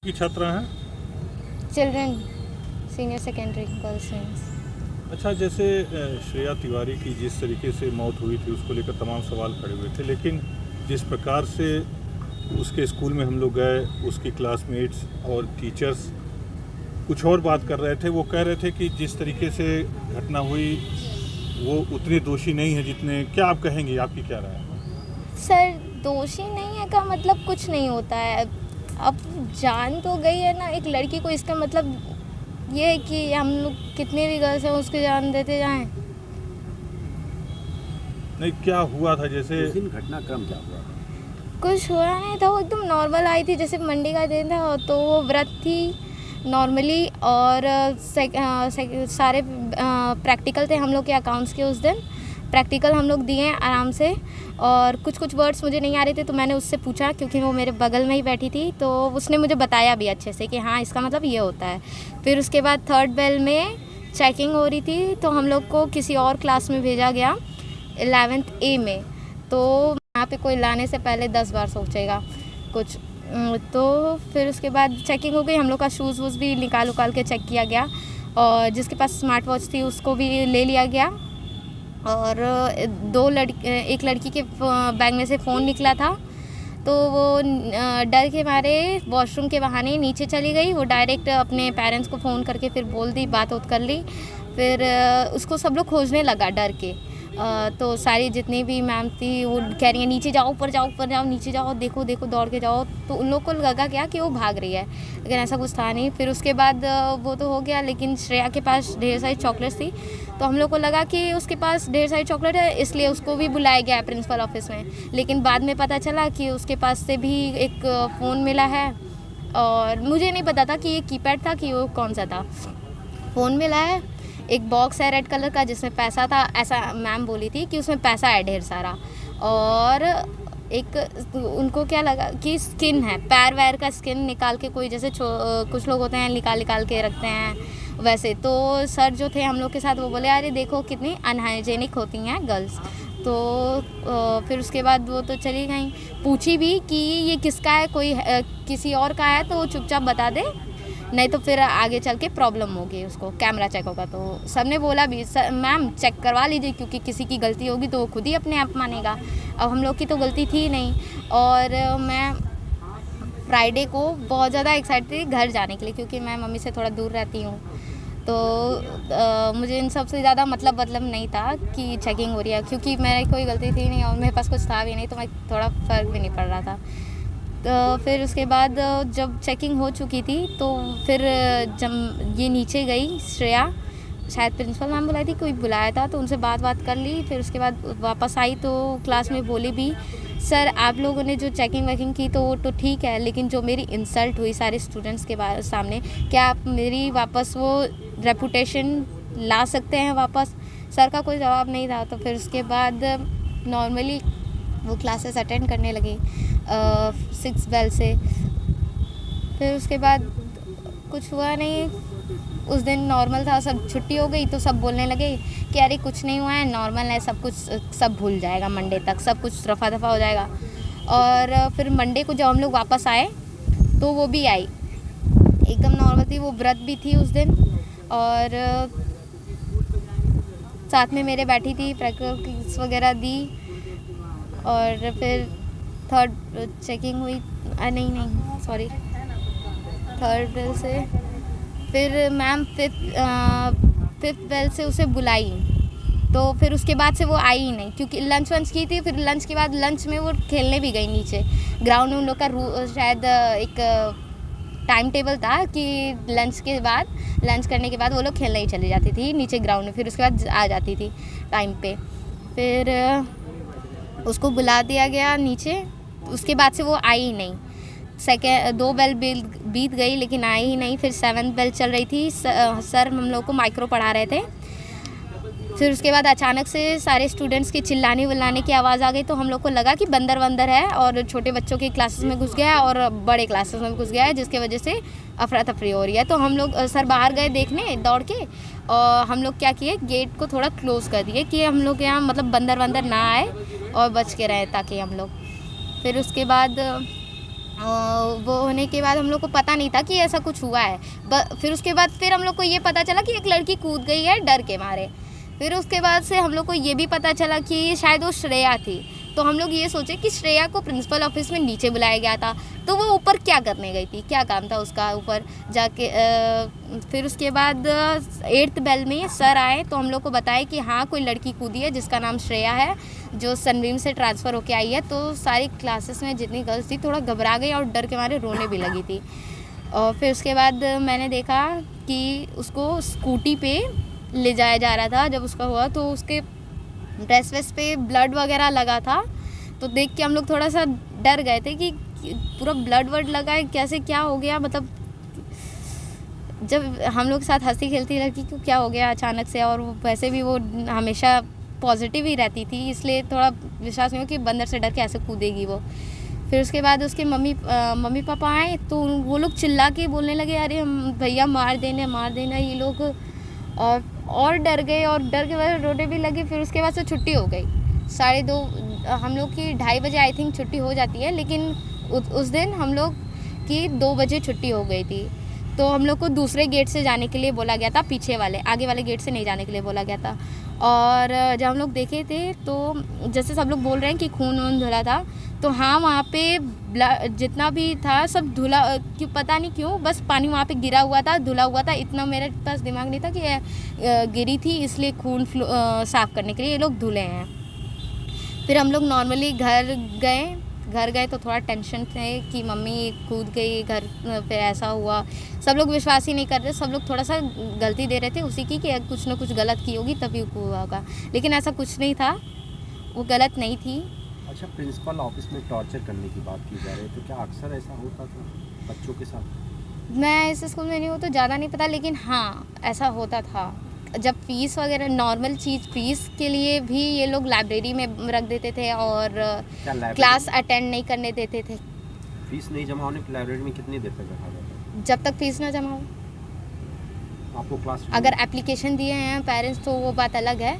की छात्रा हैं? Children senior secondary girls wings. अच्छा, जैसे श्रेया तिवारी की जिस तरीके से मौत हुई थी उसको लेकर तमाम सवाल खड़े हुए थे, लेकिन जिस प्रकार से उसके स्कूल में हम लोग गए, उसकी क्लासमेट्स और टीचर्स कुछ और बात कर रहे थे। वो कह रहे थे कि जिस तरीके से घटना हुई वो उतने दोषी नहीं है जितने, क्या आप कहेंगी, आपकी क्या राय है? सर, दोषी नहीं है का मतलब कुछ नहीं होता है। अब जान तो गई है ना एक लड़की को, इसका मतलब ये है कि हम लोग कितने भी गर्ल्स हैं उसकी जान देते जाएं। नहीं, क्या हुआ था? जैसे उस दिन घटनाक्रम क्या हुआ? कुछ हुआ नहीं था, वो एकदम नॉर्मल आई थी, जैसे मंडे का दिन था तो वो व्रत थी नॉर्मली, और सारे प्रैक्टिकल थे हम लोग के अकाउंट्स के। उस दिन प्रैक्टिकल हम लोग दिए आराम से, और कुछ कुछ वर्ड्स मुझे नहीं आ रहे थे तो मैंने उससे पूछा, क्योंकि वो मेरे बगल में ही बैठी थी, तो उसने मुझे बताया भी अच्छे से कि हाँ इसका मतलब ये होता है। फिर उसके बाद थर्ड बेल में चेकिंग हो रही थी तो हम लोग को किसी और क्लास में भेजा गया 11th A में। तो यहाँ पे कोई लाने से पहले 10 बार सोचेगा कुछ। तो फिर उसके बाद चेकिंग हो गई, हम लोग का शूज़ वूज़ भी निकाल के चेक किया गया, और जिसके पास स्मार्ट वॉच थी उसको भी ले लिया गया। और एक लड़की के बैग में से फ़ोन निकला था, तो वो डर के मारे वॉशरूम के बहाने नीचे चली गई। वो डायरेक्ट अपने पेरेंट्स को फ़ोन करके फिर बोल दी, बात कर ली। फिर उसको सब लोग खोजने लगा डर के। तो सारी जितनी भी मैम थी वो कह रही है नीचे जाओ, ऊपर जाओ, ऊपर जाओ, नीचे जाओ, देखो देखो, दौड़ के जाओ। तो उन लोग को लगा क्या कि वो भाग रही है, लेकिन ऐसा कुछ था नहीं। फिर उसके बाद वो तो हो गया, लेकिन श्रेया के पास ढेर सारी चॉकलेट्स थी, तो हम लोग को लगा कि उसके पास ढेर सारी चॉकलेट है, इसलिए उसको भी बुलाया गया है प्रिंसिपल ऑफिस में। लेकिन बाद में पता चला कि उसके पास से भी एक फ़ोन मिला है, और मुझे नहीं पता था कि ये कीपैड था कि वो कौन सा था। फ़ोन मिला है, एक बॉक्स है रेड कलर का जिसमें पैसा था, ऐसा मैम बोली थी कि उसमें पैसा है ढेर सारा। और एक उनको क्या लगा कि स्किन है, पैर वैर का स्किन निकाल के, कोई जैसे कुछ लोग होते हैं निकाल के रखते हैं वैसे। तो सर जो थे हम लोग के साथ वो बोले अरे देखो कितनी अनहाइजेनिक होती हैं गर्ल्स। तो फिर उसके बाद वो तो चली गई। पूछी भी कि ये किसका है, कोई किसी और का है तो वो चुपचाप बता दे, नहीं तो फिर आगे चल के प्रॉब्लम होगी, उसको कैमरा चेक होगा। तो सर ने बोला भी मैम चेक करवा लीजिए, क्योंकि किसी की गलती होगी तो वो खुद ही अपने आप मानेगा। अब हम लोग की तो गलती थी नहीं। और मैं फ्राइडे को बहुत ज़्यादा एक्साइटेड थी घर जाने के लिए, क्योंकि मैं मम्मी से थोड़ा दूर रहती हूँ। तो मुझे इन सब से ज़्यादा मतलब नहीं था कि चेकिंग हो रही है, क्योंकि मेरी कोई गलती थी नहीं और मेरे पास कुछ था भी नहीं, तो मैं थोड़ा फ़र्क भी नहीं पड़ रहा था। तो फिर उसके बाद जब चेकिंग हो चुकी थी तो फिर जब ये नीचे गई श्रेया, शायद प्रिंसिपल मैम बुलाई थी, कोई बुलाया था, तो उनसे बात कर ली। फिर उसके बाद वापस आई तो क्लास में बोली भी सर आप लोगों ने जो चेकिंग वेकिंग की तो वो तो ठीक है, लेकिन जो मेरी इंसल्ट हुई सारे स्टूडेंट्स के सामने, क्या आप मेरी वापस वो रेपुटेशन ला सकते हैं वापस? सर का कोई जवाब नहीं था। तो फिर उसके बाद नॉर्मली वो क्लासेस अटेंड करने लगी 6 बेल से। फिर उसके बाद कुछ हुआ नहीं, उस दिन नॉर्मल था, सब छुट्टी हो गई तो सब बोलने लगे कि अरे कुछ नहीं हुआ है, नॉर्मल है, सब कुछ सब भूल जाएगा, मंडे तक सब कुछ रफा दफा हो जाएगा। और फिर मंडे को जब हम लोग वापस आए तो वो भी आई एकदम नॉर्मल थी, वो व्रत भी थी उस दिन, और साथ में मेरे बैठी थी, प्रैक्टिकल्स वगैरह दी। और फिर थर्ड चेकिंग हुई, नहीं सॉरी, थर्ड बेल से फिर मैम फिफ्थ बेल से उसे बुलाई। तो फिर उसके बाद से वो आई ही नहीं, क्योंकि लंच वंच की थी। फिर लंच के बाद लंच में वो खेलने भी गई नीचे ग्राउंड में। उन लोग का शायद एक टाइम टेबल था कि लंच करने के बाद वो लोग खेलने ही चली जाती थी नीचे ग्राउंड में, फिर उसके बाद आ जाती थी टाइम पे। फिर उसको बुला दिया गया नीचे, उसके बाद से वो आई ही नहीं। 2 बेल बीत गई लेकिन आई ही नहीं। फिर 7th बेल चल रही थी, सर हम लोग को माइक्रो पढ़ा रहे थे। फिर उसके बाद अचानक से सारे स्टूडेंट्स की चिल्लाने विल्लाने की आवाज़ आ गई, तो हम लोग को लगा कि बंदर है और छोटे बच्चों की क्लासेस में घुस गया है और बड़े क्लासेस में घुस गया है, जिसकी वजह से अफरा तफरी हो रही है। तो हम लोग सर बाहर गए देखने दौड़ के, और हम लोग क्या किए, गेट को थोड़ा क्लोज़ कर दिए कि हम लोग यहाँ मतलब बंदर ना आए और बच के रहें ताकि हम लोग। फिर उसके बाद वो होने के बाद हम लोग को पता नहीं था कि ऐसा कुछ हुआ है। फिर उसके बाद फिर हम लोग को ये पता चला कि एक लड़की कूद गई है डर के मारे। फिर उसके बाद से हम लोग को ये भी पता चला कि शायद वो श्रेया थी। तो हम लोग ये सोचे कि श्रेया को प्रिंसिपल ऑफिस में नीचे बुलाया गया था, तो वो ऊपर क्या करने गई थी, क्या काम था उसका ऊपर जाके। फिर उसके बाद 8th बेल में सर आए तो हम लोग को बताया कि हाँ कोई लड़की कूदी है जिसका नाम श्रेया है, जो सनबीम से ट्रांसफ़र होके आई है। तो सारी क्लासेस में जितनी गर्ल्स थी थोड़ा घबरा गई और डर के मारे रोने भी लगी थी। और फिर उसके बाद मैंने देखा कि उसको स्कूटी पे ले जाया जा रहा था। जब उसका हुआ तो उसके ड्रेस वेस पे ब्लड वगैरह लगा था, तो देख के हम लोग थोड़ा सा डर गए थे कि पूरा ब्लड वर्ड लगा है, कैसे क्या हो गया। मतलब जब हम लोग के साथ हंसी खेलती लड़की को क्या हो गया अचानक से, और वैसे भी वो हमेशा पॉजिटिव ही रहती थी, इसलिए थोड़ा विश्वास नहीं हो कि बंदर से डर के ऐसे कूदेगी वो। फिर उसके बाद उसके मम्मी पापा आए तो वो लोग चिल्ला के बोलने लगे अरे भैया मार देना ये लोग, और डर गए और डर के बाद रोने भी लगे। फिर उसके बाद से छुट्टी हो गई 2:30, हम लोग की 2:30 बजे आई थिंक छुट्टी हो जाती है, लेकिन उस दिन हम लोग की 2 बजे छुट्टी हो गई थी। तो हम लोग को दूसरे गेट से जाने के लिए बोला गया था, पीछे वाले, आगे वाले गेट से नहीं जाने के लिए बोला गया था। और जब हम लोग देखे थे तो जैसे सब लोग बोल रहे हैं कि खून वून धुला था, तो हाँ वहाँ पे जितना भी था सब धुला, क्यों पता नहीं क्यों, बस पानी वहाँ पे गिरा हुआ था, धुला हुआ था। इतना मेरे पास दिमाग नहीं था कि गिरी थी इसलिए खून साफ़ करने के लिए ये लोग धुले हैं। फिर हम लोग नॉर्मली घर गए तो थोड़ा टेंशन थे कि मम्मी कूद गई घर पे, ऐसा हुआ। सब लोग विश्वास ही नहीं कर रहे, सब लोग थोड़ा सा गलती दे रहे थे उसी की कि कुछ ना कुछ गलत की होगी तभी हुआ होगा, लेकिन ऐसा कुछ नहीं था, वो गलत नहीं थी। अच्छा, प्रिंसिपल ऑफिस में टॉर्चर करने की बात की जा रही है, तो क्या अक्सर ऐसा होता था बच्चों के साथ? मैं इस स्कूल में नहीं हूँ तो ज़्यादा नहीं पता, लेकिन हाँ ऐसा होता था। जब फीस वगैरह नॉर्मल चीज़, फीस के लिए भी ये लोग लाइब्रेरी में रख देते थे और क्लास अटेंड नहीं करने देते थे। फीस नहीं जमा होने पर लाइब्रेरी में कितनी देर तक रखा जाता है? जब तक फीस ना जमा हो। आपको क्लास अगर एप्लीकेशन दिए हैं पेरेंट्स तो वो बात अलग है,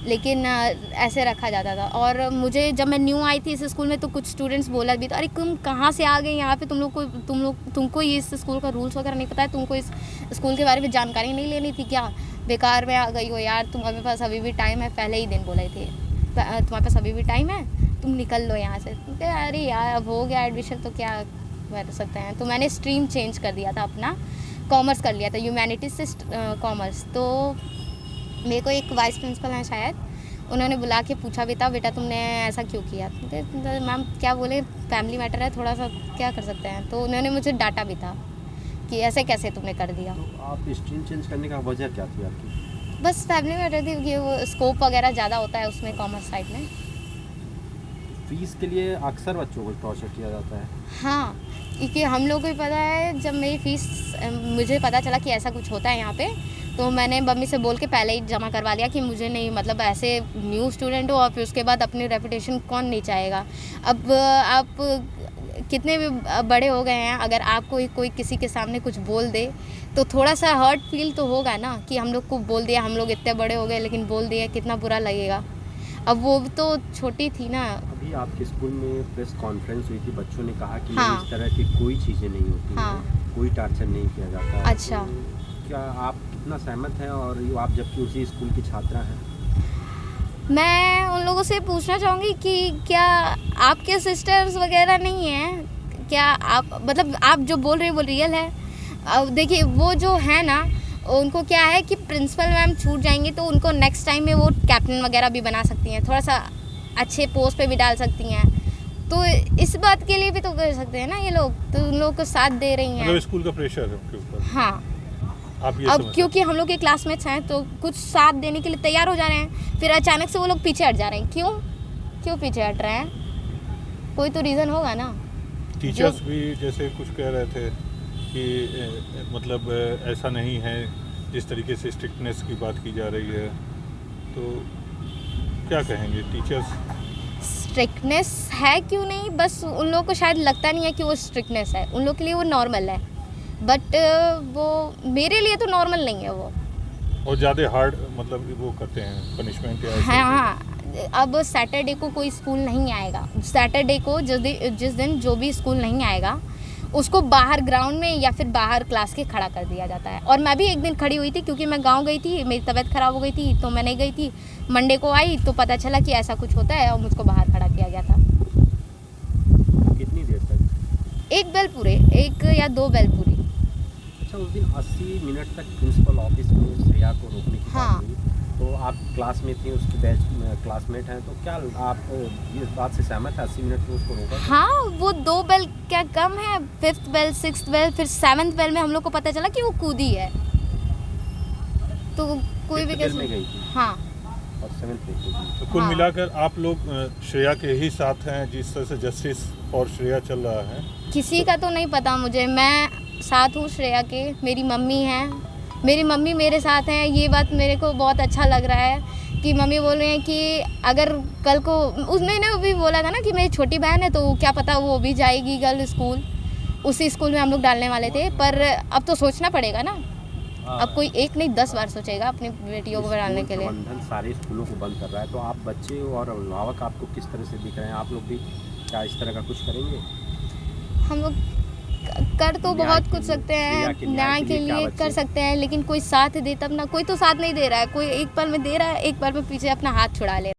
लेकिन ऐसे रखा जाता था। और मुझे जब मैं न्यू आई थी इस स्कूल में तो कुछ स्टूडेंट्स बोला भी था अरे तुम कहाँ से आ गए यहाँ पे, तुमको ये इस स्कूल का रूल्स वगैरह नहीं पता है, तुमको इस स्कूल के बारे में जानकारी नहीं लेनी थी क्या, बेकार में आ गई हो यार, तुम्हारे पास अभी भी टाइम है, पहले ही दिन बोले थे तुम्हारे पास अभी भी टाइम है, तुम निकल लो यहाँ से। अरे यार अब हो गया एडमिशन तो क्या कर सकते हैं। तो मैंने स्ट्रीम चेंज कर दिया था, अपना कॉमर्स कर लिया था, ह्यूमैनिटीज़ से कॉमर्स। तो मेरे को एक वाइस प्रिंसिपल हैं शायद, उन्होंने बुला के पूछा भी था बेटा तुमने ऐसा क्यों किया। मैम क्या बोले, फैमिली मैटर है, थोड़ा सा क्या कर सकते हैं। तो उन्होंने मुझे डांटा भी था कि ऐसे कैसे तुमने कर दिया। तो आप स्ट्रीम चेंज करने का वजह क्या थी आपकी? बस फैमिली मैटर थी कि वो स्कोप वगैरह ज़्यादा होता है उसमें कॉमर्स साइड में। फीस के लिए अक्सर बच्चों को टॉर्चर किया जाता है। हाँ, क्योंकि हम लोग को भी पता है, जब मेरी फ़ीस मुझे पता चला कि ऐसा कुछ होता है यहाँ पे, तो मैंने मम्मी से बोल के पहले ही जमा करवा लिया कि मुझे नहीं, मतलब ऐसे न्यू स्टूडेंट हो और फिर उसके बाद अपनी रेपुटेशन कौन नहीं चाहेगा। अब आप कितने भी बड़े हो गए हैं, अगर आपको कोई किसी के सामने कुछ बोल दे तो थोड़ा सा हर्ट फील तो होगा ना, कि हम लोग को बोल दिया, हम लोग इतने बड़े हो गए लेकिन बोल दिया, कितना बुरा लगेगा। अब वो तो छोटी थी ना। अभी आपके स्कूल में प्रेस कॉन्फ्रेंस हुई थी, बच्चों ने कहा कि हाँ। इस तरह की कोई चीज़ें नहीं होती हाँ। हैं, कोई टार्चर नहीं किया जाता है। अच्छा। तो क्या आप कितना सहमत हैं, और आप जबकि उसी स्कूल की छात्रा हैं? मैं उन लोगों से पूछना चाहूँगी कि क्या आपके सिस्टर्स वगैरह नहीं हैं क्या, आप मतलब आप जो बोल रहे हैं वो रियल है। अब देखिए वो जो है ना, उनको क्या है कि प्रिंसिपल मैम छूट जाएंगे तो उनको नेक्स्ट टाइम में वो कैप्टन वगैरह भी बना सकती हैं, थोड़ा सा अच्छे पोस्ट पे भी डाल सकती हैं। तो इस बात के लिए भी तो कर सकते हैं ना ये लोग, तो उन लोगों को साथ दे रही हैं। मतलब स्कूल का प्रेशर है उनके ऊपर। हाँ, आप ये अब क्योंकि हम लोग के क्लासमेट्स हैं तो कुछ साथ देने के लिए तैयार हो जा रहे हैं, फिर अचानक से वो लोग पीछे हट जा रहे हैं। क्यों पीछे हट रहे हैं, कोई तो रीज़न होगा ना। टीचर्स भी जैसे कुछ कह रहे थे कि मतलब ऐसा नहीं है जिस तरीके से स्ट्रिक्टनेस की बात की जा रही है, तो क्या कहेंगे टीचर्स? स्ट्रिक्टनेस है क्यों नहीं, बस उन लोगों को शायद लगता नहीं है कि वो स्ट्रिक्टनेस है, उन लोग के लिए वो नॉर्मल है, बट वो मेरे लिए तो नॉर्मल नहीं है वो। और ज़्यादा हार्ड मतलब वो करते हैं पनिशमेंट या ऐसे? हाँ, अब सैटरडे को कोई स्कूल नहीं आएगा, सैटरडे को जिस दिन जो भी स्कूल नहीं आएगा उसको बाहर ग्राउंड में या फिर बाहर क्लास के खड़ा कर दिया जाता है। और मैं भी एक दिन खड़ी हुई थी क्योंकि मैं गांव गई थी, मेरी तबीयत ख़राब हो गई थी तो मैं नहीं गई थी। मंडे को आई तो पता चला कि ऐसा कुछ होता है और मुझको बाहर खड़ा किया गया था। कितनी देर तक? 1 बेल पूरे, 1 या 2 बेल पूरी। अच्छा, उस दिन 80 मिनट तक प्रिंसिपल ऑफिस में श्रेया को रोकने की हाँ। बात हुई, तो आप क्लास में थी, उसकी बैच क्लासमेट हैं, तो क्या आप इस बात से सहमत है 80 मिनट में उसको रोका? हाँ, वो 2 बेल क्या कम है, 5th बेल, 6th बेल, फिर 7th बेल में हम लोग को पता चला कि वो कूदी है। तो कोई भी 5th बेल कैसे, में गई थी हाँ और 7th बेल को भी। तो कुल हाँ। मिलाकर आप लोग श्रेया के ही साथ हैं जिस तरह से जस्टिस फॉर श्रेया चल रहा है? किसी का तो नहीं पता मुझे, मैं साथ हूँ श्रेया के, मेरी मम्मी हैं, मेरी मम्मी मेरे साथ हैं। ये बात मेरे को बहुत अच्छा लग रहा है कि मम्मी बोल रही हैं कि अगर कल को उसने भी बोला था ना कि मेरी छोटी बहन है तो क्या पता वो भी जाएगी गर्ल स्कूल, उसी स्कूल में हम लोग डालने वाले थे। पर अब तो सोचना पड़ेगा ना, अब कोई एक नहीं 10 बार सोचेगा अपनी बेटियों को डालने के लिए। प्रबंधन सारे स्कूलों को बंद कर रहा है, तो आप बच्चे और अभिभावक आपको किस तरह से दिख रहे हैं? आप लोग भी क्या इस तरह का कुछ करेंगे? हम लोग कर तो न्याय बहुत के कुछ लिए, सकते श्रेया हैं, के न्याय के क्या लिए बच्चे? कर सकते हैं, लेकिन कोई साथ दे तब ना। कोई तो साथ नहीं दे रहा है, कोई एक पल में दे रहा है, एक पल में पीछे अपना हाथ छुड़ा ले रहा है।